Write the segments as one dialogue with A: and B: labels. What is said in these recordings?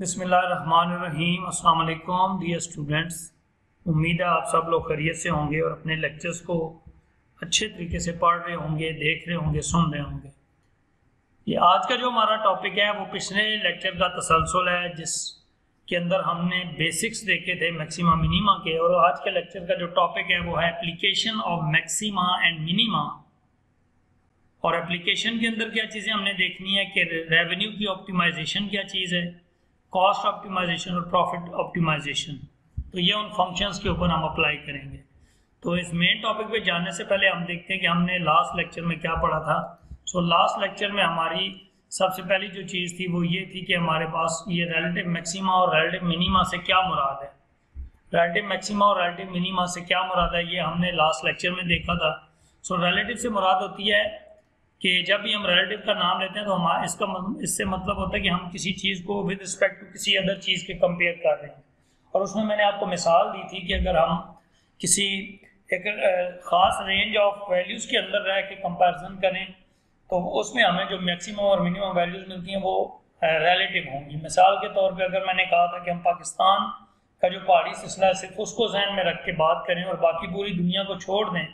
A: बिस्मिल्लाहिर्रहमानिर्रहीम। अस्सलाम वालेकुम डियर स्टूडेंट्स। उम्मीद है आप सब लोग खैरियत से होंगे और अपने लेक्चर्स को अच्छे तरीके से पढ़ रहे होंगे, देख रहे होंगे, सुन रहे होंगे। ये आज का जो हमारा टॉपिक है वो पिछले लेक्चर का तसलसल है, जिसके अंदर हमने बेसिक्स देखे थे मैक्सिमा मिनिमा के। और आज के लेक्चर का जो टॉपिक है वो है application of maxima and minima. और एप्लीकेशन के अंदर क्या चीज़ें हमने देखनी है कि रेवेन्यू की ऑप्टिमाइजेशन क्या चीज़ है, कॉस्ट ऑप्टिमाइजेशन और प्रॉफिट ऑप्टिमाइजेशन। तो ये उन फंक्शंस के ऊपर हम अप्लाई करेंगे। तो इस मेन टॉपिक पे जाने से पहले हम देखते हैं कि हमने लास्ट लेक्चर में क्या पढ़ा था। लास्ट लेक्चर में हमारी सबसे पहली जो चीज़ थी वो ये थी कि हमारे पास ये रिलेटिव मैक्सिमा और रिलेटिव मिनिमा से क्या मुराद है। रिलेटिव मैक्सिमा और रिलेटिव मिनिमा से क्या मुराद है ये हमने लास्ट लेक्चर में देखा था। रिलेटिव से मुराद होती है कि जब भी हम रिलेटिव का नाम लेते हैं तो हमारा इससे मतलब होता है कि हम किसी चीज़ को विद रिस्पेक्ट टू किसी अदर चीज़ के कंपेयर कर रहे हैं। और उसमें मैंने आपको मिसाल दी थी कि अगर हम किसी एक ख़ास रेंज ऑफ वैल्यूज़ के अंदर रह के कंपैरिजन करें तो उसमें हमें जो मैक्सिमम और मिनिमम वैल्यूज़ मिलती हैं वो रिलेटिव होंगी। मिसाल के तौर पे अगर मैंने कहा था कि हम पाकिस्तान का जो पहाड़ी सिलसिला है सिर्फ उसको जहन में रख के बात करें और बाकी पूरी दुनिया को छोड़ दें,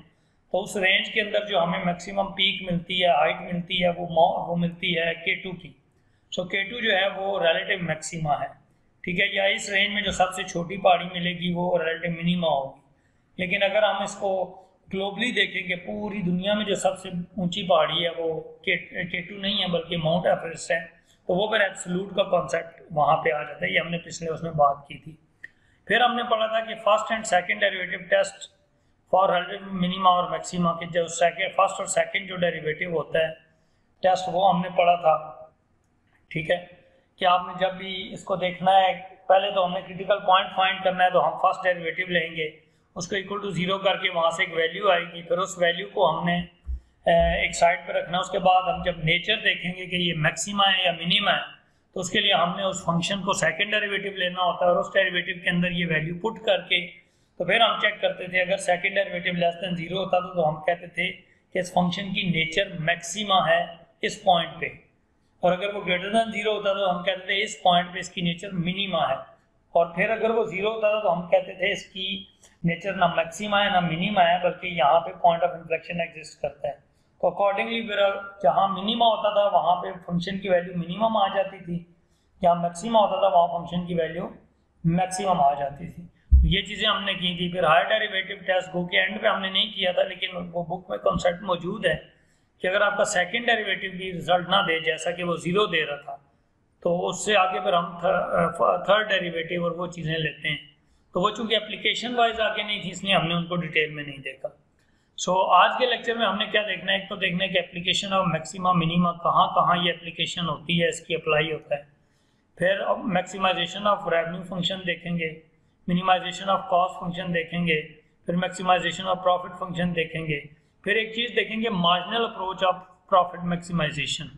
A: तो उस रेंज के अंदर जो हमें मैक्सिमम पीक मिलती है, हाइट मिलती है, वो मिलती है K2 की। K2 जो है वो रिलेटिव मैक्सिमा है, ठीक है। या इस रेंज में जो सबसे छोटी पहाड़ी मिलेगी वो रिलेटिव मिनिमा होगी। लेकिन अगर हम इसको ग्लोबली देखेंगे, पूरी दुनिया में जो सबसे ऊंची पहाड़ी है वो K2 नहीं है बल्कि माउंट एवरेस्ट है, तो वो फिर एब्सोल्यूट का कॉन्सेप्ट वहाँ पे आ जाता है। ये हमने पिछले उसमें बात की थी। फिर हमने पढ़ा था कि first and second derivative test for relative minima और मैक्सिमा के जो फर्स्ट और सेकंड जो डेरिवेटिव होता है टेस्ट वो हमने पढ़ा था, ठीक है। कि आपने जब भी इसको देखना है, पहले तो हमने क्रिटिकल पॉइंट फाइंड करना है, तो हम फर्स्ट डेरिवेटिव लेंगे, उसको इक्वल टू 0 करके वहाँ से एक वैल्यू आएगी, फिर उस वैल्यू को हमने एक साइड पर रखना है। उसके बाद हम जब नेचर देखेंगे कि ये मैक्सिमा है या मिनिमा है, तो उसके लिए हमने उस फंक्शन को सेकेंड डेरिवेटिव लेना होता है और उस डेरिवेटिव के अंदर ये वैल्यू पुट करके तो फिर हम चेक करते थे। अगर सेकेंड डेरिवेटिव लेस देन 0 होता तो हम कहते थे कि इस फंक्शन की नेचर मैक्सिमा है इस पॉइंट पे, और अगर वो ग्रेटर देन 0 होता तो हम कहते थे इस पॉइंट पे इसकी नेचर मिनिमा है। और फिर अगर वो 0 होता था तो हम कहते थे इसकी नेचर ना मैक्सिमा है ना मिनिमा है, बल्कि यहाँ पे पॉइंट ऑफ इन्फ्लेक्शन एग्जिस्ट करता है। तो अकॉर्डिंगली फिर जहाँ मिनिमा होता था वहाँ पे फंक्शन की वैल्यू मिनिमम आ जाती थी, जहाँ मैक्सिमा होता था वहाँ फंक्शन की वैल्यू मैक्सिमम आ जाती थी। तो ये चीज़ें हमने की थी। फिर हायर डेरिवेटिव टेस्ट गो के एंड पे हमने नहीं किया था, लेकिन वो बुक में कॉन्सेप्ट मौजूद है कि अगर आपका सेकंड डेरिवेटिव भी रिजल्ट ना दे, जैसा कि वो 0 दे रहा था, तो उससे आगे फिर हम थर्ड डेरिवेटिव और वो चीज़ें लेते हैं। तो वो चूँकि एप्लीकेशन वाइज आगे नहीं थी इसलिए हमने उनको डिटेल में नहीं देखा। आज के लेक्चर में हमने क्या देखना है, एक तो देखना है कि एप्लीकेशन ऑफ मैक्सिमा मिनिमा कहाँ कहाँ ये एप्लीकेशन होती है, इसकी अप्लाई होता है। फिर मैक्सिमाइजेशन ऑफ रेवेन्यू फंक्शन देखेंगे, मिनिमाइजेशन ऑफ कॉस्ट फंक्शन देखेंगे, फिर मैक्सिमाइजेशन ऑफ प्रॉफिट फंक्शन देखेंगे। फिर एक चीज़ देखेंगे marginal approach of profit maximisation,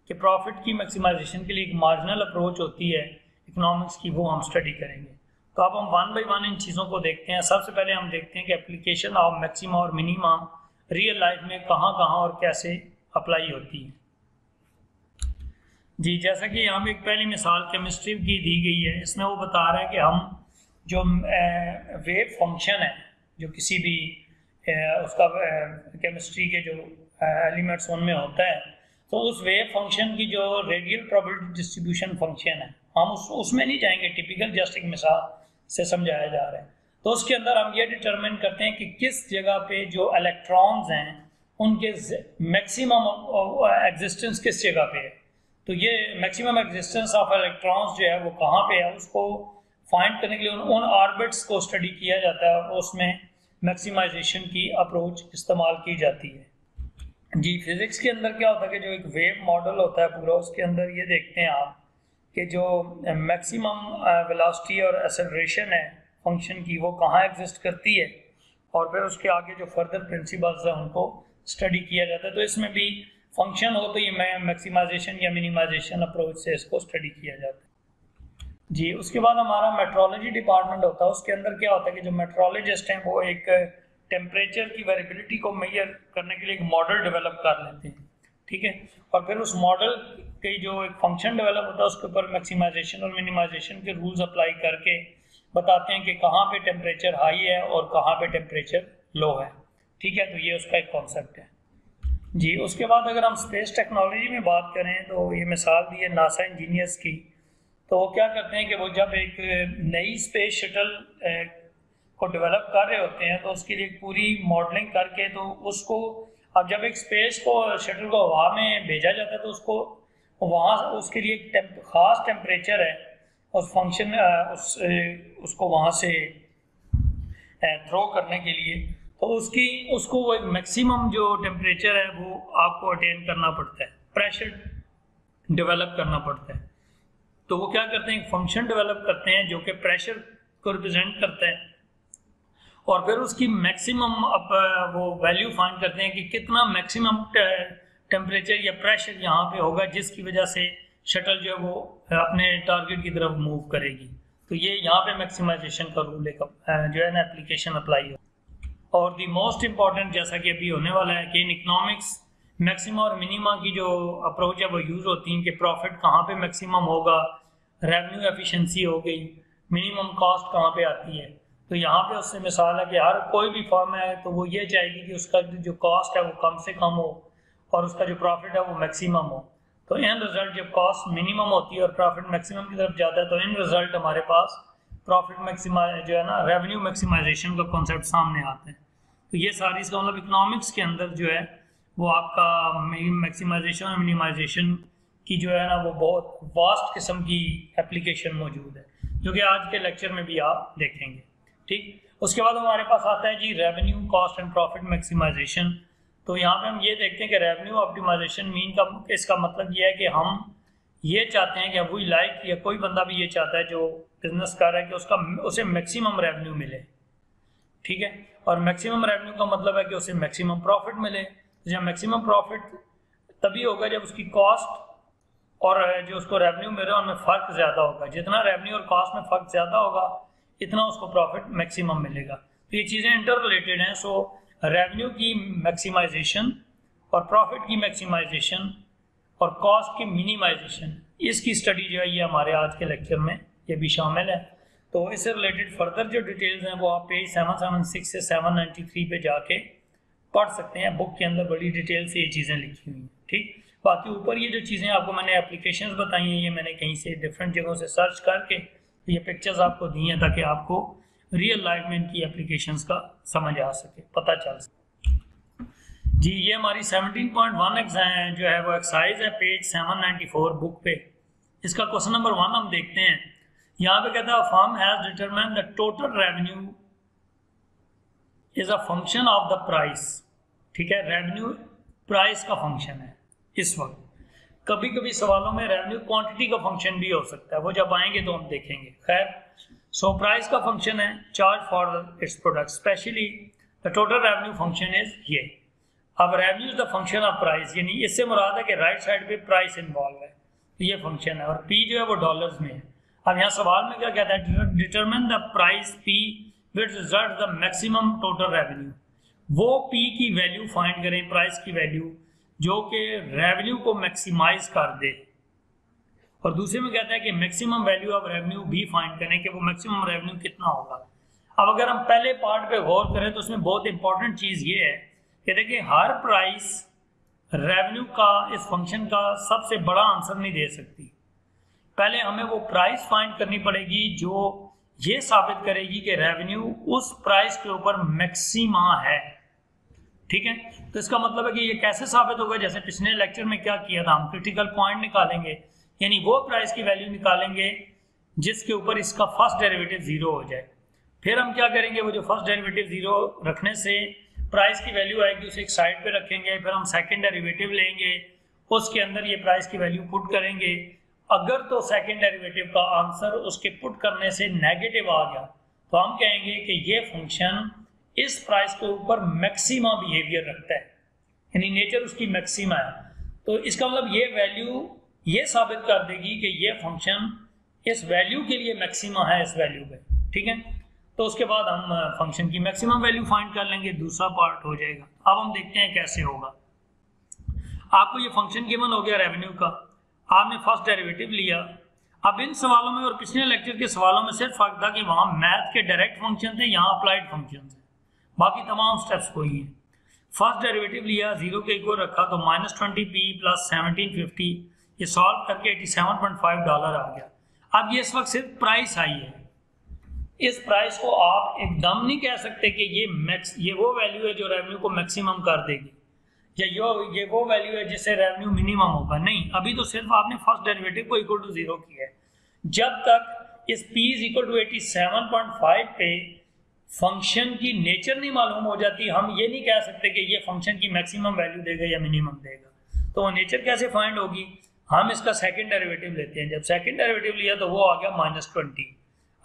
A: कि प्रॉफिट की मैक्सिमाइजेशन के लिए एक मार्जिनल अप्रोच होती है इकोनॉमिक्स की, वो हम स्टडी करेंगे। तो अब हम वन बाई वन इन चीज़ों को देखते हैं। सबसे पहले हम देखते हैं कि एप्लीकेशन ऑफ मैक्सिमा और मिनिमा रियल लाइफ में कहाँ कहाँ और कैसे अप्लाई होती है। जी, जैसा कि यहाँ पे एक पहली मिसाल केमिस्ट्री की दी गई है, इसमें वो बता रहा है कि हम जो वेव फंक्शन है जो किसी भी उसका केमिस्ट्री के जो एलिमेंट्स उनमें होता है, तो उस वेव फंक्शन की जो रेडियल प्रोबेबिलिटी डिस्ट्रीब्यूशन फंक्शन है, हम उसमें नहीं जाएंगे, टिपिकल जस्ट एक मिसाल से समझाया जा रहा है। तो उसके अंदर हम ये डिटरमिन करते हैं कि किस जगह पे जो इलेक्ट्रॉन्स हैं उनके मैक्सिमम एग्जिस्टेंस किस जगह पे है। तो ये मैक्सिमम एग्जिस्टेंस ऑफ इलेक्ट्रॉन्स जो है वो कहाँ पे है, उसको फाइंड करने के लिए उन ऑर्बिट्स को स्टडी किया जाता है और उसमें मैक्सिमाइजेशन की अप्रोच इस्तेमाल की जाती है। जी, फिजिक्स के अंदर क्या होता है कि जो एक वेव मॉडल होता है पूरा, उसके अंदर ये देखते हैं आप कि जो मैक्सिमम वेलोसिटी और एक्सेलरेशन है फंक्शन की वो कहाँ एग्जिस्ट करती है, और फिर उसके आगे जो फर्दर प्रिंसिपल्स हैं उनको स्टडी किया जाता है। तो इसमें भी फंक्शन हो तो ये मैक्सिमाइजेशन या मिनिमाइजेशन अप्रोच से इसको स्टडी किया जाता है। जी, उसके बाद हमारा मेट्रोलॉजी डिपार्टमेंट होता है। उसके अंदर क्या होता है कि जो मेट्रोलॉजिस्ट हैं वो एक टेम्परेचर की वेरिएबिलिटी को मेजर करने के लिए एक मॉडल डेवलप कर लेते हैं, ठीक है। और फिर उस मॉडल के जो एक फंक्शन डेवलप होता है उसके ऊपर मैक्सिमाइजेशन और मिनिमाइजेशन के रूल्स अप्लाई करके बताते हैं कि कहाँ पे टेम्परेचर हाई है और कहाँ पे टेम्परेचर लो है। ठीक है, तो ये उसका एक कॉन्सेप्ट है जी। उसके बाद अगर हम स्पेस टेक्नोलॉजी में बात करें तो ये मिसाल दी है नासा इंजीनियर्स की। तो वो क्या करते हैं कि वो जब एक नई स्पेस शटल को डेवलप कर रहे होते हैं तो उसके लिए पूरी मॉडलिंग करके तो उसको अब जब एक स्पेस को शटल को हवा में भेजा जाता है तो उसको वहाँ उसके लिए एक ख़ास टेम्परेचर है उस फंक्शन उसको वहाँ से थ्रो करने के लिए, तो उसको वो एक मैक्सिमम जो टेम्परेचर है वो आपको अटेन करना पड़ता है, प्रेशर डेवलप करना पड़ता है। तो वो क्या करते हैं, एक फंक्शन डेवलप करते हैं जो कि प्रेशर को रिप्रेजेंट करता है और फिर उसकी मैक्सिमम वो वैल्यू फाइंड करते हैं कि कितना मैक्सिमम टेम्परेचर या प्रेशर यहाँ पे होगा जिसकी वजह से शटल जो है वो अपने टारगेट की तरफ मूव करेगी। तो ये यहाँ पे मैक्सिमाइजेशन का रूल एक जो है ना एप्लीकेशन अप्लाई हो। और दी मोस्ट इम्पॉर्टेंट जैसा कि अभी होने वाला है कि इन इकोनॉमिक्स मैक्सिमा और मिनिमा की जो अप्रोच है वो यूज़ होती है कि प्रॉफिट कहाँ पे मैक्सिमम होगा, रेवेन्यू एफिशिएंसी हो गई, मिनिमम कॉस्ट कहाँ पे आती है। तो यहाँ पे उससे मिसाल है कि हर कोई भी फर्म है तो वो ये चाहेगी कि उसका जो कॉस्ट है वो कम से कम हो और उसका जो प्रॉफिट है वो मैक्सिमम हो। तो इन रिजल्ट जब कॉस्ट मिनिमम होती है और प्रॉफिट मैक्सिमम की तरफ जाता है तो इन रिजल्ट हमारे पास प्रॉफिट मैक्सिमा जो है ना रेवेन्यू मैक्सिमाइजेशन का कॉन्सेप्ट सामने आता है। तो ये सारी इसका मतलब इकोनॉमिक्स के अंदर जो है वो आपका मैक्सिमाइजेशन और मिनिमाइजेशन की जो है ना वो बहुत वास्ट किस्म की एप्लीकेशन मौजूद है जो कि आज के लेक्चर में भी आप देखेंगे। ठीक, उसके बाद हमारे पास आता है जी revenue cost and profit maximization. तो यहाँ पे हम ये देखते हैं कि रेवेन्यू ऑप्टिमाइजेशन मीन का इसका मतलब ये है कि हम ये चाहते हैं कि वी लाइक या कोई बंदा भी ये चाहता है जो बिजनेस कर रहा है कि उसे मैक्सिमम रेवेन्यू मिले। ठीक है, और मैक्सिमम रेवेन्यू का मतलब है कि उसे मैक्सिमम प्रॉफिट मिले। जब मैक्सिमम प्रॉफिट तभी होगा जब उसकी कॉस्ट और जो उसको रेवेन्यू मिल रहा है उनमें फ़र्क ज़्यादा होगा। जितना रेवेन्यू और कॉस्ट में फ़र्क ज़्यादा होगा इतना उसको प्रॉफिट मैक्सिमम मिलेगा। तो ये चीज़ें इंटर रिलेटेड हैं। सो रेवेन्यू की मैक्सिमाइजेशन और प्रॉफिट की मैक्सिमाइजेशन और कॉस्ट की मिनिमाइजेशन, इसकी स्टडी जो है ये हमारे आज के लेक्चर में ये भी शामिल है। तो इससे रिलेटेड फर्दर जो डिटेल्स हैं वो आप पेज 776 से 793 पे जाके पढ़ सकते हैं। बुक के अंदर बड़ी डिटेल से ये चीज़ें लिखी हुई हैं। ठीक, बाकी ऊपर ये जो चीज़ें आपको मैंने एप्लीकेशंस बताई हैं ये मैंने कहीं से डिफरेंट जगहों से सर्च करके ये पिक्चर्स आपको दी हैं ताकि आपको रियल लाइफ में इनकी एप्लीकेशंस का समझ आ सके, पता चल सके। जी, ये हमारी 17.1 एग्जाम जो है वो एक्सरसाइज है पेज 794 बुक पे। इसका क्वेश्चन नंबर 1 हम देखते हैं। यहाँ पे कहता है firm has determine the total revenue is a function of the price. ठीक है, रेवेन्यू प्राइस का फंक्शन है। इस वक्त कभी कभी सवालों में रेवेन्यू क्वांटिटी का फंक्शन भी हो सकता है, वो जब आएंगे तो हम देखेंगे। खैर, सो प्राइस का फंक्शन है charge for its product, specially the total revenue function is ये। अब revenue is the function of price, यानी इससे मुराद है कि राइट साइड पे प्राइस इन्वॉल्व है, तो ये फंक्शन है। और पी जो है वो डॉलर्स में है। अब यहाँ सवाल में क्या कहता है, determine the price P which result the maximum total revenue. वो पी की वैल्यू फाइंड करें, प्राइस की वैल्यू जो कि रेवेन्यू को मैक्सिमाइज कर दे। और दूसरे में कहता है कि मैक्सिमम वैल्यू ऑफ रेवेन्यू भी फाइंड करें कि वो मैक्सिमम रेवेन्यू कितना होगा। अब अगर हम पहले पार्ट पे गौर करें तो उसमें बहुत इंपॉर्टेंट चीज़ ये है कि देखिए हर प्राइस रेवेन्यू का इस फंक्शन का सबसे बड़ा आंसर नहीं दे सकती। पहले हमें वो प्राइस फाइंड करनी पड़ेगी जो ये साबित करेगी कि रेवेन्यू उस प्राइस के ऊपर मैक्सिमा है। ठीक है, तो इसका मतलब है कि ये कैसे साबित होगा, जैसे पिछले लेक्चर में क्या किया था, हम क्रिटिकल पॉइंट निकालेंगे, यानी वो प्राइस की वैल्यू निकालेंगे जिसके ऊपर इसका फर्स्ट डेरिवेटिव 0 हो जाए। फिर हम क्या करेंगे, वो जो फर्स्ट डेरिवेटिव 0 रखने से प्राइस की वैल्यू आएगी उसे एक साइड पे रखेंगे। फिर हम सेकंड डेरिवेटिव लेंगे, उसके अंदर ये प्राइस की वैल्यू पुट करेंगे। अगर तो सेकंड डेरिवेटिव का आंसर उसके पुट करने से नेगेटिव आ गया तो हम कहेंगे कि ये फंक्शन इस प्राइस के ऊपर मैक्सिमा बिहेवियर रखता है, यानी नेचर उसकी मैक्सिमा है। तो इसका मतलब ये वैल्यू ये साबित कर देगी कि ये फंक्शन इस वैल्यू के लिए मैक्सिमा है इस वैल्यू पे। ठीक है, तो उसके बाद हम फंक्शन की मैक्सिमम वैल्यू फाइंड कर लेंगे, दूसरा पार्ट हो जाएगा। अब हम देखते हैं कैसे होगा। आपको ये फंक्शन गिवन हो गया रेवेन्यू का। आपने फर्स्ट डेरिवेटिव लिया। अब इन सवालों में और पिछले लेक्चर के सवालों में सिर्फ फर्क था कि वहाँ मैथ के डायरेक्ट फंक्शन थे, यहाँ अप्लाइड फंक्शन थे, बाकी तमाम स्टेप्स वही हैं। फर्स्ट डेरिवेटिव लिया, 0 के इक्वल रखा तो -20p + 1750, ये सॉल्व करके $87.5 आ गया। अब ये इस वक्त सिर्फ प्राइस आई है, इस प्राइस को आप एकदम नहीं कह सकते कि ये वो वैल्यू है जो रेवेन्यू को मैक्सिमम कर देगी, या ये वो वैल्यू है जिससे रेवेन्यू मिनिमम होगा। नहीं, अभी तो सिर्फ आपने फर्स्ट डेरिवेटिव को इक्वल टू 0 किया है। जब तक इस p = 87.5 पे फंक्शन की नेचर नहीं मालूम हो जाती, हम ये नहीं कह सकते कि ये फंक्शन की मैक्सिमम वैल्यू देगा या मिनिमम देगा। तो वो नेचर कैसे फाइंड होगी? हम इसका सेकंड डेरिवेटिव लेते हैं। जब सेकंड डेरिवेटिव लिया तो वो आ गया -20।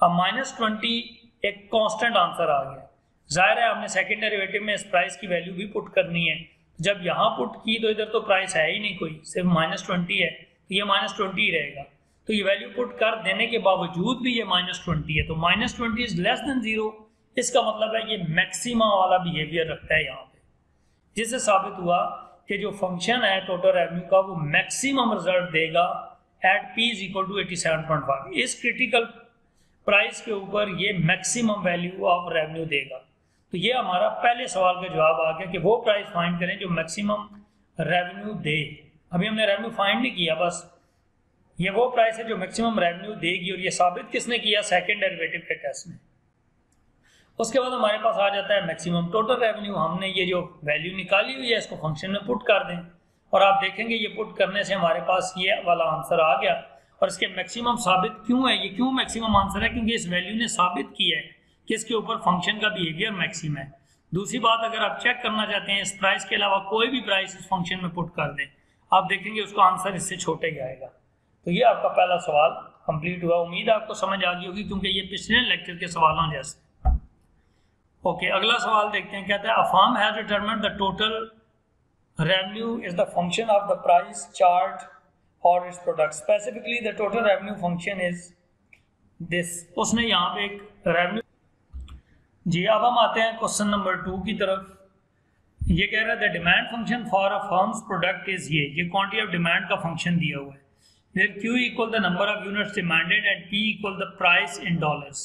A: अब -20 एक कांस्टेंट आंसर आ गया। जाहिर है हमने सेकंड डेरिवेटिव में इस प्राइस की वैल्यू भी पुट करनी है। जब यहाँ पुट की तो इधर तो प्राइस है ही नहीं कोई, सिर्फ -20 है, तो ये -20 ही रहेगा। तो ये वैल्यू पुट कर देने के बावजूद भी ये -20 है, तो -20 इज लेस देन 0। इसका मतलब है ये मैक्सिमा वाला बिहेवियर रखता है यहाँ पे, जिससे साबित हुआ कि जो फंक्शन है टोटल रेवेन्यू का वो मैक्सिमम रिजल्ट देगा एट p = 87.5। इस क्रिटिकल प्राइस के ऊपर ये मैक्सिमम वैल्यू ऑफ रेवेन्यू देगा। तो ये हमारा पहले सवाल का जवाब आ गया कि वो प्राइस फाइंड करें जो मैक्सिमम रेवेन्यू दे। अभी हमने रेवेन्यू फाइंड नहीं किया, बस ये वो प्राइस है जो मैक्सिमम रेवेन्यू देगी, और ये साबित किसने किया? सेकंड डेरिवेटिव के टेस्ट में। उसके बाद हमारे पास आ जाता है मैक्सिमम टोटल रेवेन्यू। हमने ये जो वैल्यू निकाली हुई है इसको फंक्शन में पुट कर दें, और आप देखेंगे ये पुट करने से हमारे पास ये वाला आंसर आ गया। और इसके मैक्सिमम साबित क्यों है? ये क्यों मैक्सिमम आंसर है? क्योंकि इस वैल्यू ने साबित किया है कि इसके ऊपर फंक्शन का बिहेवियर मैक्सिमम है। दूसरी बात, अगर आप चेक करना चाहते हैं इस प्राइस के अलावा कोई भी प्राइस इस फंक्शन में पुट कर दें, आप देखेंगे उसका आंसर इससे छोटे ही आएगा। तो ये आपका पहला सवाल कंप्लीट हुआ। उम्मीद आपको समझ आ गई होगी, क्योंकि ये पिछले लेक्चर के सवालों जैसे। ओके, अगला सवाल देखते हैं। कहता है a firm has determined the total revenue is the function of the price chart और its product, specifically the total revenue function is this. उसने यहाँ पे एक रेवेन्यू जी। अब हम आते हैं क्वेश्चन नंबर 2 की तरफ। ये कह रहा है the demand function for a firms product is ये क्वांटिटी ऑफ डिमांड का फंक्शन दिया हुआ है। फिर Q = the number of units demanded and P = the price in dollars.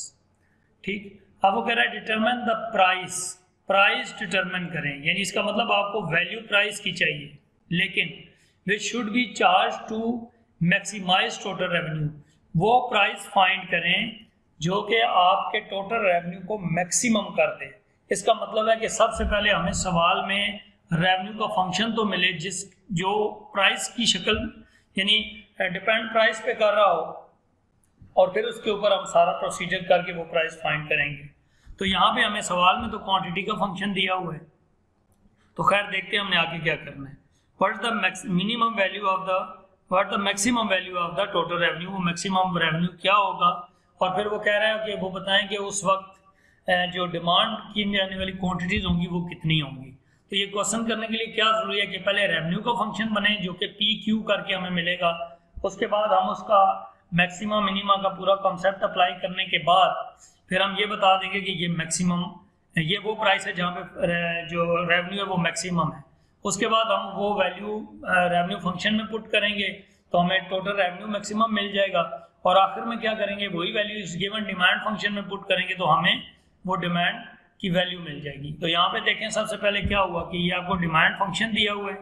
A: ठीक, अब वो कह रहा है determine the price, price determine करें, यानी इसका मतलब आपको वैल्यू प्राइस की चाहिए, लेकिन which should be charge to maximise total revenue. वो प्राइस फाइंड करें जो कि आपके टोटल रेवेन्यू को मैक्सिमम कर दे। इसका मतलब है कि सबसे पहले हमें सवाल में रेवेन्यू का फंक्शन तो मिले जो प्राइस की शक्ल यानी डिपेंड प्राइस पे कर रहा हो, और फिर उसके ऊपर हम सारा प्रोसीजर करके वो प्राइस फाइंड करेंगे। तो यहाँ पे हमें सवाल में तो क्वांटिटी का फंक्शन दिया हुआ है, तो खैर देखते हैं हमने आगे क्या करना है। What the minimum value of the what the maximum value of the total revenue, वो मैक्सिमम रेवेन्यू क्या होगा। और फिर वो कह रहा है कि वो बताएं कि उस वक्त जो डिमांड की जाने वाली क्वांटिटीज़ होंगी वो कितनी होंगी। तो ये क्वेश्चन करने के लिए क्या ज़रूरी है कि पहले रेवेन्यू का फंक्शन बने जो कि PQ करके हमें मिलेगा। उसके बाद हम उसका मैक्सिमम मिनिमा का पूरा कॉन्सेप्ट अप्लाई करने के बाद फिर हम ये बता देंगे कि ये मैक्सिमम ये वो प्राइस है जहाँ पे जो रेवेन्यू है वो मैक्सिमम है। उसके बाद हम वो वैल्यू रेवेन्यू फंक्शन में पुट करेंगे तो हमें टोटल रेवेन्यू मैक्सिमम मिल जाएगा। और आखिर में क्या करेंगे, वही वैल्यू इस गिवन डिमांड फंक्शन में पुट करेंगे तो हमें वो डिमांड की वैल्यू मिल जाएगी। तो यहाँ पे देखें सबसे पहले क्या हुआ कि ये आपको डिमांड फंक्शन दिया हुआ है,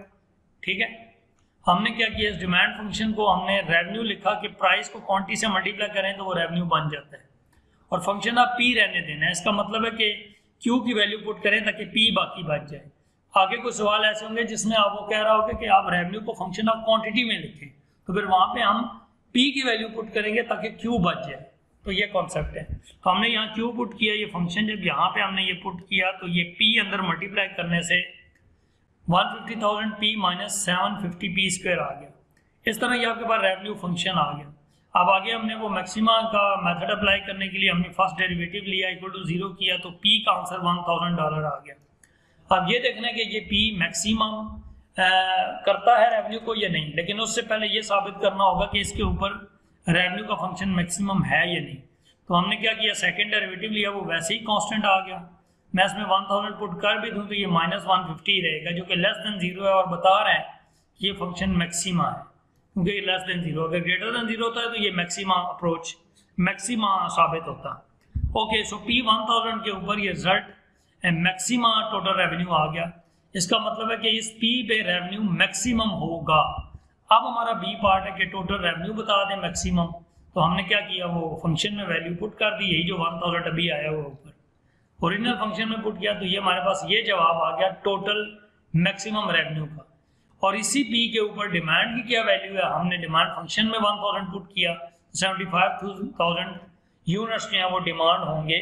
A: ठीक है। हमने क्या किया, इस डिमांड फंक्शन को हमने रेवेन्यू लिखा कि प्राइस को क्वांटिटी से मल्टीप्लाई करें तो वो रेवेन्यू बन जाता है, और फंक्शन आप P रहने देना है। इसका मतलब है कि Q की वैल्यू पुट करें ताकि P बाकी बच जाए। आगे कुछ सवाल ऐसे होंगे जिसमें आप वो कह रहा होगा कि आप रेवेन्यू को फंक्शन ऑफ क्वांटिटी में लिखें, तो फिर वहाँ पे हम P की वैल्यू पुट करेंगे ताकि Q बच जाए। तो ये कॉन्सेप्ट है। तो हमने यहाँ Q पुट किया, ये फंक्शन जब यहाँ पे हमने ये पुट किया तो ये P अंदर मल्टीप्लाई करने से 150,000 P माइनस 750 P स्क्वायर आ गया। इस तरह ये आपके पास रेवेन्यू फंक्शन आ गया। अब आगे हमने वो मैक्सिमा का मेथड अप्लाई करने के लिए हमने फर्स्ट डेरिवेटिव लिया, इक्वल टू 0 किया, तो P का आंसर $1,000 आ गया। अब ये देखना है कि ये P मैक्सिमम करता है रेवेन्यू को या नहीं, लेकिन उससे पहले ये साबित करना होगा कि इसके ऊपर रेवेन्यू का फंक्शन मैक्सिमम है या नहीं। तो हमने क्या किया, सेकंड डेरिवेटिव लिया, वो वैसे ही कांस्टेंट आ गया। मैं इसमें 1000 पुट कर भी दूं तो ये -150 ही रहेगा, जो कि लेस देन 0 है और बता रहा है कि ये फंक्शन मैक्सिमा है, क्योंकि लेस देन जीरो, अगर ग्रेटर देन जीरो होता है तो ये मैक्सिमा अप्रोच मैक्सिमा साबित होता। ओके, सो P1000 के ऊपर ये रिजल्ट मैक्सिमा टोटल रेवेन्यू आ गया। इसका मतलब है कि इस P पे रेवेन्यू मैक्सिमम होगा। अब हमारा बी पार्ट है कि टोटल रेवेन्यू बता दें मैक्सिमम, तो हमने क्या किया, वो फंक्शन में वैल्यू पुट कर दी, यही जो 1000 अभी आया हुआ ऊपर ओरिजिनल फंक्शन में पुट किया, तो ये हमारे पास ये जवाब आ गया टोटल मैक्सिमम रेवेन्यू का। और इसी P के ऊपर डिमांड की क्या वैल्यू है, हमने डिमांड फंक्शन में 1000 पुट किया, 75,000 यूनिट्स जो हैं वो डिमांड होंगे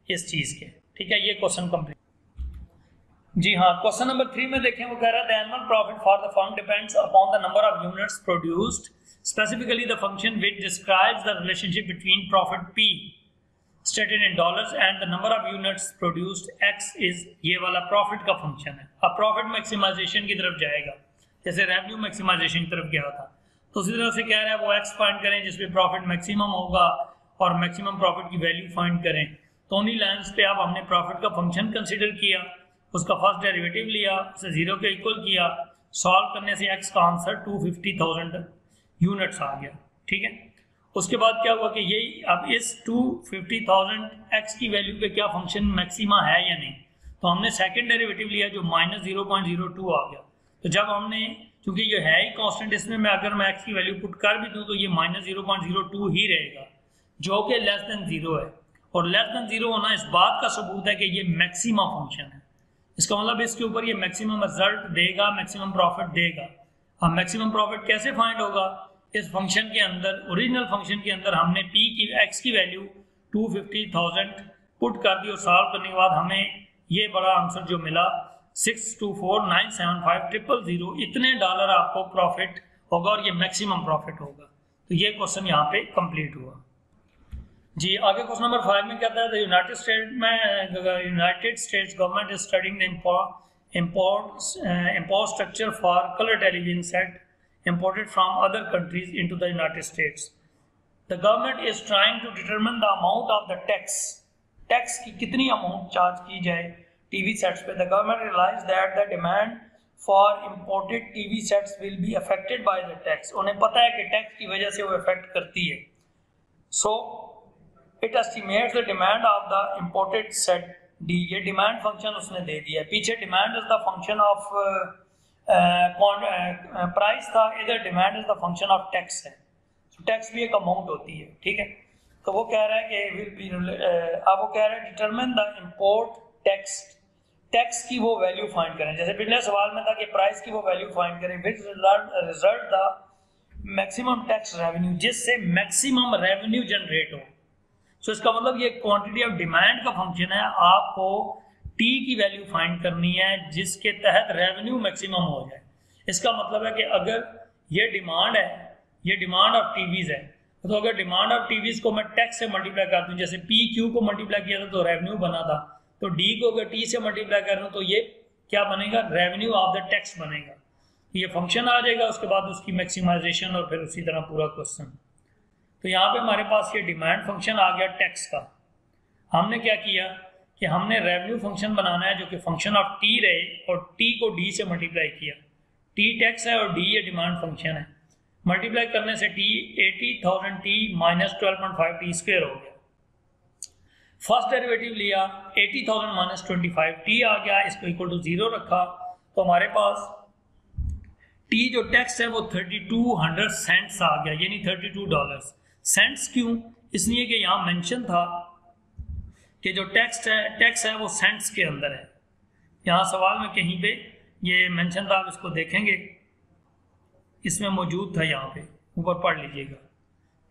A: इस चीज़ के। ठीक है, ये क्वेश्चन कंप्लीट। जी हाँ, क्वेश्चन नंबर 3 में देखें, वो कह रहा है the annual profit for the firm depends upon the number of units produced, specifically the function which describes the relationship between profit P stated in dollars and the number of units produced X is, ये वाला profit का function है। अब profit maximisation की तरफ जाएगा, जैसे revenue maximisation की तरफ गया था, तो उसी तरह से कह रहा है वो X फाइंड करें जिसमें प्रॉफिट मैक्सिमम होगा और मैक्सिमम प्रॉफिट की वैल्यू फाइंड करें। तो उन्हीं लाइन्स पे अब हमने प्रॉफिट का फंक्शन कंसिडर किया, उसका फर्स्ट डेरिवेटिव लिया, उसे 0 के इक्वल किया, सॉल्व करने से X का आंसर 250,000 यूनिट्स आ गया। ठीक है, उसके बाद क्या हुआ कि ये अब इस 250,000 X की वैल्यू पे क्या फंक्शन मैक्सिमा है या नहीं, तो हमने सेकंड डेरिवेटिव लिया जो -0.02 आ गया। तो जब हमने, क्योंकि ये है ही कांस्टेंट, इसमें मैं अगर मैं X की वैल्यू पुट कर भी दूं तो ये -0.02 ही रहेगा, जो कि लेस देन 0 है। और लेस देन 0 होना इस बात का सबूत है कि ये मैक्सिमा फंक्शन है। इसका मतलब इसके ऊपर ये मैक्सिमम रिजल्ट देगा, मैक्सिमम प्रॉफिट देगा। अब मैक्सिमम प्रॉफिट कैसे फाइंड होगा, इस फंक्शन के अंदर, ओरिजिनल फंक्शन के अंदर हमने X की वैल्यू 250,000 पुट कर दी और सॉल्व करने के बाद हमें ये बड़ा आंसर जो मिला 624,975,000, इतने डॉलर आपको प्रॉफिट होगा और ये मैक्सिमम प्रॉफिट होगा। तो ये क्वेश्चन यहाँ पे कंप्लीट हुआ। जी आगे क्वेश्चन नंबर 5 में कहता है United states government is studying the import structure for colour television set imported from other countries into the United States. The government is trying to determine the amount of the tax की कितनी amount charge की जाए TV sets पे। The government realized that the demand for imported TV sets will be affected by the tax. उन्हें पता है कि tax की वजह से वो इफेक्ट करती है। So it estimates the demand of the imported set D, ये डिमांड फंक्शन उसने दे दिया है। पीछे demand is the function of price था, इधर demand is the function of tax है। तो टैक्स भी एक अमाउंट होती है। ठीक है, तो वो कह रहा है कि विल बी, अब वो कह रहा है डिटरमिन द इम्पोर्ट टैक्स की वो वैल्यू फाइंड करें। जैसे पिछले सवाल में था कि प्राइस की वो वैल्यू फाइंड करें which result the maximum tax revenue, जिससे मैक्सिमम रेवेन्यू जनरेट हो। सो इसका मतलब ये क्वांटिटी ऑफ डिमांड का फंक्शन है, आपको टी की वैल्यू फाइंड करनी है जिसके तहत रेवेन्यू मैक्सिमम हो जाए। इसका मतलब है कि अगर ये डिमांड है, ये डिमांड ऑफ टीवीज है, तो अगर डिमांड ऑफ टीवीज को मैं टैक्स से मल्टीप्लाई कर दूं, जैसे पी क्यू को मल्टीप्लाई किया था तो रेवेन्यू बना था, तो डी को अगर टी से मल्टीप्लाई कर दूं तो ये क्या बनेगा, रेवेन्यू ऑफ द टैक्स बनेगा। ये फंक्शन आ जाएगा, उसके बाद उसकी मैक्सिमाइजेशन और फिर उसी तरह पूरा क्वेश्चन। तो यहाँ पे हमारे पास ये डिमांड फंक्शन आ गया टैक्स का। हमने क्या किया कि हमने रेवेन्यू फंक्शन बनाना है जो कि फंक्शन ऑफ टी रहे और टी को डी से मल्टीप्लाई किया। टी टैक्स है और डी ये डिमांड फंक्शन है। मल्टीप्लाई करने से T 80,000 T minus 12.5 T square हो गया। फर्स्ट डेरिवेटिव लिया 80,000 माइनस 25 टी आ गया, इसको इक्वल टू 0 रखा, तो हमारे पास टी जो टैक्स है वो 3200 सेंट्स आ गया, यानी $32। सेंट्स क्यों, इसलिए कि यहाँ मेंशन था कि जो टैक्स है वो सेंट्स के अंदर है। यहाँ सवाल में कहीं पे ये मेंशन था, आप इसको देखेंगे, इसमें मौजूद था, यहाँ पे ऊपर पढ़ लीजिएगा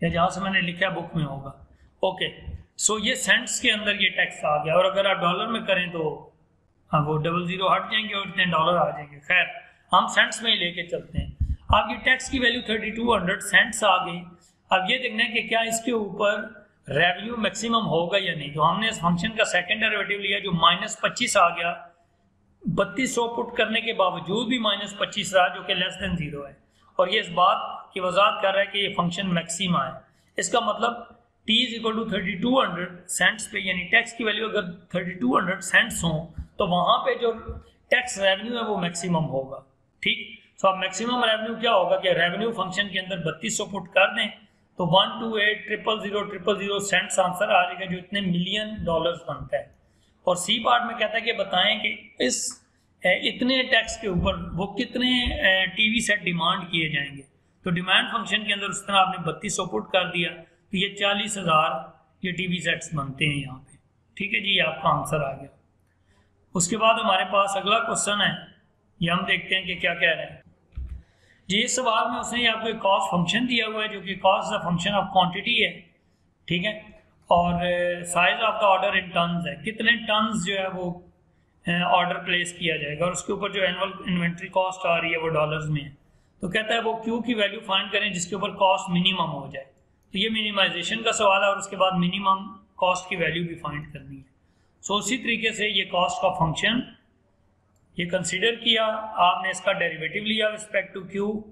A: या जहाँ से मैंने लिखा बुक में होगा। ओके, सो ये सेंट्स के अंदर ये टैक्स आ गया, और अगर आप डॉलर में करें तो हाँ वो 00 हट जाएंगे और इतने डॉलर आ जाएंगे। खैर हम सेंट्स में ही लेके चलते हैं। अब ये टैक्स की वैल्यू 3200 सेंट्स आ गई। अब ये देखना है कि क्या इसके ऊपर रेवेन्यू मैक्सिमम होगा या नहीं। तो हमने इस फंक्शन का सेकंड डेरिवेटिव लिया जो -25 आ गया, 3200 पुट करने के बावजूद भी -25 रहा, जो कि लेस देन 0 है, और ये इस बात की वजाहत कर रहा है कि ये फंक्शन मैक्सिमा है। इसका मतलब t is equal to 3200 cents पे, यानी टैक्स की वैल्यू अगर 3200 सेंट्स हो तो वहां पे जो टैक्स रेवेन्यू है वो मैक्सिमम होगा। ठीक, सो अब मैक्सिमम रेवेन्यू क्या होगा कि रेवेन्यू फंक्शन के अंदर 3200 पुट कर दें तो 128,000,000 सेंट्स आंसर आ जाएगा, जो इतने मिलियन डॉलर्स बनता है। और सी पार्ट में कहता है कि बताएं कि इस इतने टैक्स के ऊपर वो कितने टीवी सेट डिमांड किए जाएंगे। तो डिमांड फंक्शन के अंदर उस तरह आपने 3200 पुट कर दिया तो ये 40,000 ये टीवी सेट्स बनते हैं यहाँ पे। ठीक है जी, ये आपका आंसर आ गया। उसके बाद हमारे पास अगला क्वेश्चन है, ये हम देखते हैं कि क्या कह रहे हैं जी। इस सवाल में उसने आपको एक कॉस्ट फंक्शन दिया हुआ है जो कि cost the function of quantity है, ठीक है, और size of the order in tons है, कितने टन्स जो है वो ऑर्डर प्लेस किया जाएगा, और उसके ऊपर जो एनुअल इन्वेंट्री कॉस्ट आ रही है वो डॉलर्स में है। तो कहता है वो क्यू की वैल्यू फाइंड करें जिसके ऊपर कॉस्ट मिनिमम हो जाए। तो ये मिनिमाइजेशन का सवाल है और उसके बाद मिनिमम कॉस्ट की वैल्यू भी फाइंड करनी है। सो उसी तरीके से ये कॉस्ट का फंक्शन ये कंसीडर किया, आपने इसका डेरिवेटिव लिया रिस्पेक्ट टू क्यू,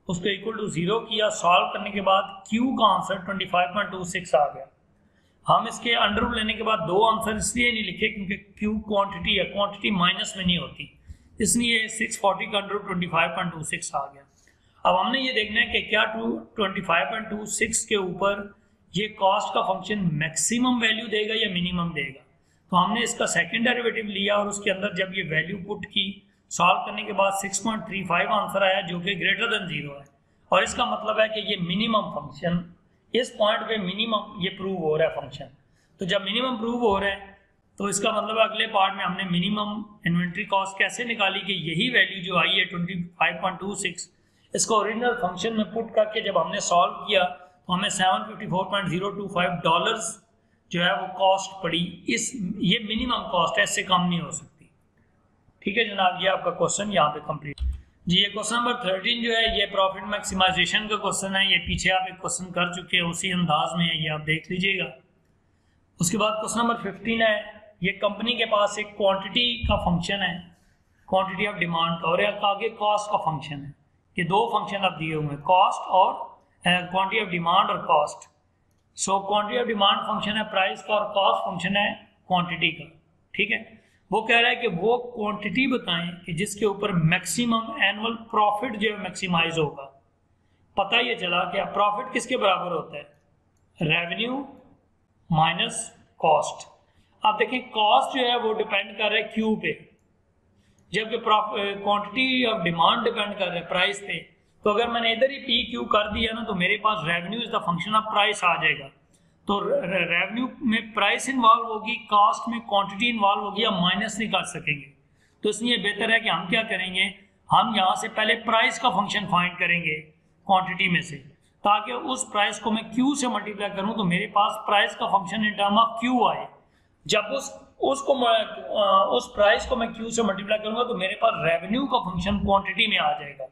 A: उसको इक्वल टू 0 किया, सॉल्व करने के बाद क्यू का आंसर 25.26 आ गया। हम इसके अंडर रूट लेने के बाद दो आंसर इसलिए नहीं लिखे क्योंकि क्यू क्वांटिटी है, क्वांटिटी माइनस में नहीं होती, इसलिए 640 का अंडर रूट 25.26 आ गया। अब हमने ये देखना है कि क्या 25.26 के ऊपर ये कॉस्ट का फंक्शन मैक्सिमम वैल्यू देगा या मिनिमम देगा। तो हमने इसका सेकंड डेरिवेटिव लिया और उसके अंदर जब ये वैल्यू पुट की, सॉल्व करने के बाद 6.35 आंसर आया जो कि ग्रेटर देन 0 है, और इसका मतलब है कि ये मिनिमम फंक्शन, इस पॉइंट पे मिनिमम ये प्रूव हो रहा है फंक्शन। तो जब मिनिमम प्रूव हो रहा है तो इसका मतलब अगले पार्ट में हमने मिनिमम इन्वेंट्री कॉस्ट कैसे निकाली कि यही वैल्यू जो आई है 25.26, इसको ओरिजिनल फंक्शन में पुट करके जब हमने सॉल्व किया तो हमें 754.025 डॉलर्स जो है वो कॉस्ट पड़ी। ये मिनिमम कॉस्ट है, इससे कम नहीं हो सकती। ठीक है जनाब, ये आपका क्वेश्चन यहाँ पे कंप्लीट जी। ये क्वेश्चन नंबर 13 जो है ये प्रॉफिट मैक्सिमाइजेशन का क्वेश्चन है। ये पीछे आप एक क्वेश्चन कर चुके हैं, उसी अंदाज में है, ये आप देख लीजिएगा। उसके बाद क्वेश्चन नंबर 15 है, ये कंपनी के पास एक क्वांटिटी का फंक्शन है, क्वांटिटी ऑफ डिमांड का, और एक आगे कॉस्ट का फंक्शन है। ये दो फंक्शन आप दिए हुए हैं, कॉस्ट और क्वांटिटी ऑफ डिमांड और cost. So quantity of demand function है प्राइस का और कॉस्ट फंक्शन है क्वांटिटी का। ठीक है, वो कह रहा है कि वो क्वांटिटी बताएं कि जिसके ऊपर मैक्सिमम एनुअल प्रॉफिट जो है मैक्सिमाइज होगा। पता ये चला कि प्रॉफिट किसके बराबर होता है, रेवेन्यू माइनस कॉस्ट। अब देखें कॉस्ट जो है वो डिपेंड कर रहा है क्यू पे, जबकि क्वांटिटी ऑफ डिमांड डिपेंड कर रहा है प्राइस पे। तो अगर मैंने इधर ही पी क्यू कर दिया ना तो मेरे पास revenue is the function of price आ जाएगा। तो रेवेन्यू में प्राइस इन्वॉल्व होगी, कॉस्ट में क्वांटिटी इन्वॉल्व होगी, हम माइनस नहीं कर सकेंगे। तो इसलिए बेहतर है कि हम क्या करेंगे, हम यहाँ से पहले प्राइस का फंक्शन फाइंड करेंगे क्वांटिटी में से, ताकि उस प्राइस को मैं क्यू से मल्टीप्लाई करूँ तो मेरे पास प्राइस का function in term of Q आए। जब उस प्राइस को मैं क्यू से मल्टीप्लाई करूँगा तो मेरे पास रेवेन्यू का फंक्शन क्वांटिटी में आ जाएगा।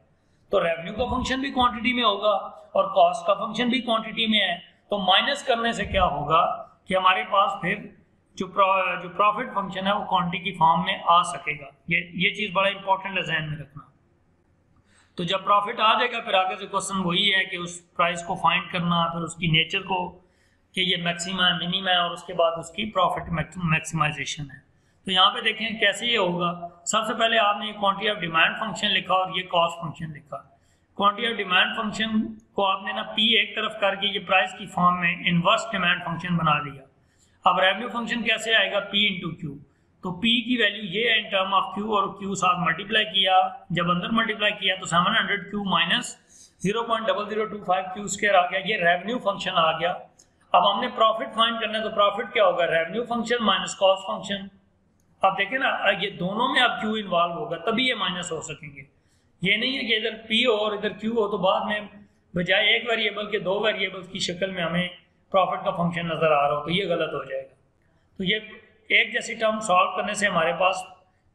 A: तो रेवेन्यू का फंक्शन भी क्वांटिटी में होगा और कॉस्ट का फंक्शन भी क्वांटिटी में है। तो माइनस करने से क्या होगा कि हमारे पास फिर जो प्रॉफिट फंक्शन है वो क्वांटिटी की फॉर्म में आ सकेगा। ये चीज़ बड़ा इंपॉर्टेंट है ध्यान में रखना। तो जब प्रॉफिट आ जाएगा फिर आगे से क्वेश्चन वही है कि उस प्राइस को फाइंड करना, फिर उसकी नेचर को कि ये मैक्सिमा है मिनिमा है, और उसके बाद उसकी प्रॉफिट मैक्सिमाइजेशन है। तो यहाँ पे देखें कैसे ये होगा। सबसे पहले आपने क्वांटिटी ऑफ डिमांड फंक्शन लिखा और ये कॉस्ट फंक्शन लिखा। क्वांटिटी ऑफ डिमांड फंक्शन को आपने ना पी एक तरफ करके ये प्राइस की फॉर्म में इनवर्स डिमांड फंक्शन बना लिया। अब रेवेन्यू फंक्शन कैसे आएगा, पी इंटू क्यू। तो पी की वैल्यू ये है इन टर्म ऑफ क्यू, और क्यू साथ मल्टीप्लाई किया, जब अंदर मल्टीप्लाई किया तो 700 क्यू माइनस 0.0025 क्यू स्क्वायर आ गया, ये रेवेन्यू फंक्शन आ गया। अब हमने प्रॉफिट फाइंड करना है तो प्रॉफिट क्या होगा, revenue function minus cost function. अब देखें ना ये दोनों में अब क्यू इन्वॉल्व होगा तभी ये माइनस हो सकेंगे। ये नहीं है कि इधर पी हो और इधर क्यू हो तो बाद में बजाय एक वेरिएबल के दो वेरिएबल्स की शक्ल में हमें प्रॉफिट का फंक्शन नजर आ रहा हो, तो ये गलत हो जाएगा। तो ये एक जैसी टर्म सॉल्व करने से हमारे पास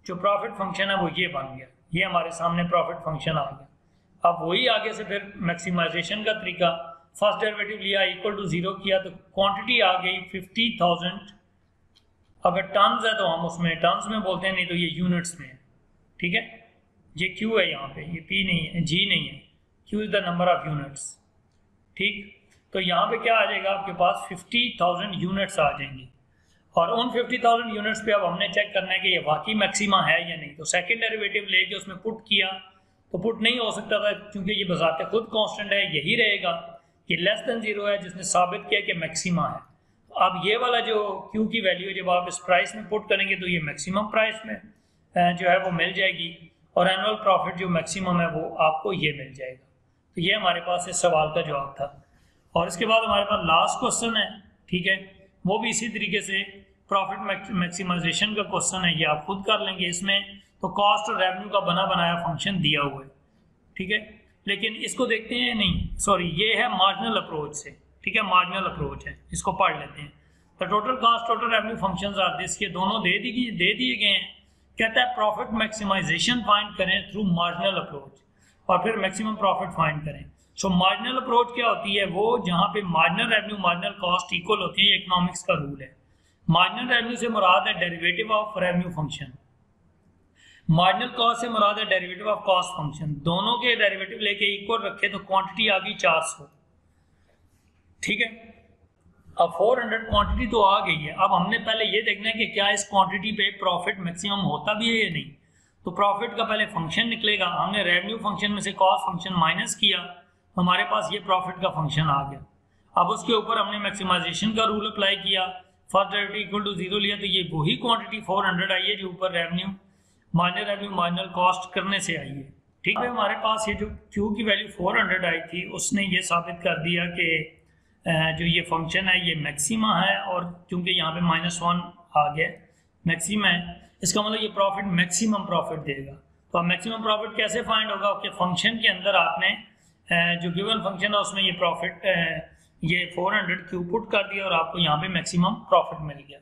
A: जो प्रॉफिट फंक्शन है वो ये बन गया, ये हमारे सामने प्रॉफिट फंक्शन आ गया। अब वही आगे से फिर मैक्सिमाइजेशन का तरीका, फर्स्ट डेरिवेटिव लिया इक्वल टू 0 किया तो क्वांटिटी आ गई 50,000। अगर टन्स है तो हम उसमें टन्स में बोलते हैं, नहीं तो ये यूनिट्स में है। ठीक है, ये क्यू है यहाँ पे, ये पी नहीं है, जी नहीं है, Q is the number of units. ठीक, तो यहाँ पे क्या आ जाएगा आपके पास 50,000 यूनिट्स आ जाएंगी, और उन 50,000 यूनिट्स पे अब हमने चेक करना है कि ये वाकई मैक्सिमा है या नहीं। तो सेकंड डेरिवेटिव लेके उसमें पुट किया तो पुट नहीं हो सकता था क्योंकि ये बजाते खुद कांस्टेंट है, यही रहेगा कि लेस देन 0 है, जिसने साबित किया कि मैक्सिमा है। अब ये वाला जो क्यू की वैल्यू है जब आप इस प्राइस में पुट करेंगे तो ये मैक्सिमम प्राइस में जो है वो मिल जाएगी, और एनुअल प्रॉफिट जो मैक्सिमम है वो आपको ये मिल जाएगा। तो ये हमारे पास इस सवाल का जवाब था। और इसके बाद हमारे पास लास्ट क्वेश्चन है, ठीक है, वो भी इसी तरीके से प्रॉफिट मैक्सिमाइजेशन का क्वेश्चन है, ये आप खुद कर लेंगे। इसमें तो कॉस्ट और रेवेन्यू का बना बनाया फंक्शन दिया हुआ है, ठीक है, लेकिन इसको देखते हैं नहीं, सॉरी, ये है मार्जिनल अप्रोच से, ठीक है, मार्जिनल अप्रोच है, इसको पढ़ लेते हैं। तो total cost total revenue functions are this, ये दोनों दे दिए गए हैं। कहता है प्रॉफिट मैक्सिमाइजेशन फाइंड करें थ्रू मार्जिनल अप्रोच, और फिर मैक्सिमम प्रॉफिट फाइंड करें। सो मार्जिनल अप्रोच क्या होती है, वो जहाँ पे marginal revenue marginal cost equal होती है, ये इकोनॉमिक्स का रूल है। मार्जिनल रेवेन्यू से मुराद है derivative of revenue function, marginal cost से मुराद है डेरिवेटिव ऑफ कॉस्ट फंक्शन। दोनों के डेरिवेटिव लेके इक्वल रखे तो क्वांटिटी आ गई 400, ठीक है। अब 400 क्वांटिटी तो आ गई है, अब हमने पहले ये देखना है कि क्या इस क्वांटिटी पे प्रॉफिट मैक्सिमम होता भी है या नहीं। तो प्रॉफिट का पहले फंक्शन निकलेगा, हमने रेवेन्यू फंक्शन में से कॉस्ट फंक्शन माइनस किया, तो हमारे पास ये प्रॉफिट का फंक्शन आ गया। अब उसके ऊपर हमने मैक्सिमाइजेशन का रूल अप्लाई किया, फर्स्ट डेरिवेटिव इक्वल टू 0 लिया, तो ये वही क्वांटिटी 400 आई है जो ऊपर रेवेन्यू मार्जिनल कॉस्ट करने से आई है, ठीक है। हमारे पास ये जो क्यू की वैल्यू 400 आई थी, उसने ये साबित कर दिया कि जो ये फंक्शन है ये मैक्सिमा है, और क्योंकि यहाँ पे -1 आ गया मैक्सिमा है, इसका मतलब ये प्रॉफिट मैक्सिमम प्रॉफिट देगा। तो अब मैक्सिमम प्रॉफिट कैसे फाइंड होगा कि फंक्शन के अंदर आपने जो गिवन फंक्शन है उसमें ये प्रॉफिट ये 400 क्यू पुट कर दिया और आपको यहाँ पे मैक्सिमम प्रॉफिट मिल गया,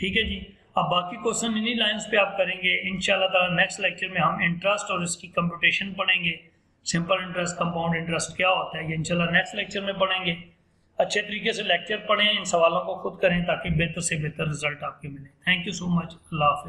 A: ठीक है जी। अब बाकी क्वेश्चन इन्हीं लाइंस पे आप करेंगे इंशाल्लाह ताला। नेक्स्ट लेक्चर में हम इंटरेस्ट और इसकी कंप्यूटेशन पढ़ेंगे, सिंपल इंटरेस्ट, कंपाउंड इंटरेस्ट क्या होता है, ये इंशाल्लाह नेक्स्ट लेक्चर में पढ़ेंगे। अच्छे तरीके से लेक्चर पढ़ें, इन सवालों को खुद करें ताकि बेहतर से बेहतर रिजल्ट आपके मिले। थैंक यू सो मच, अल्लाह हाफिज़।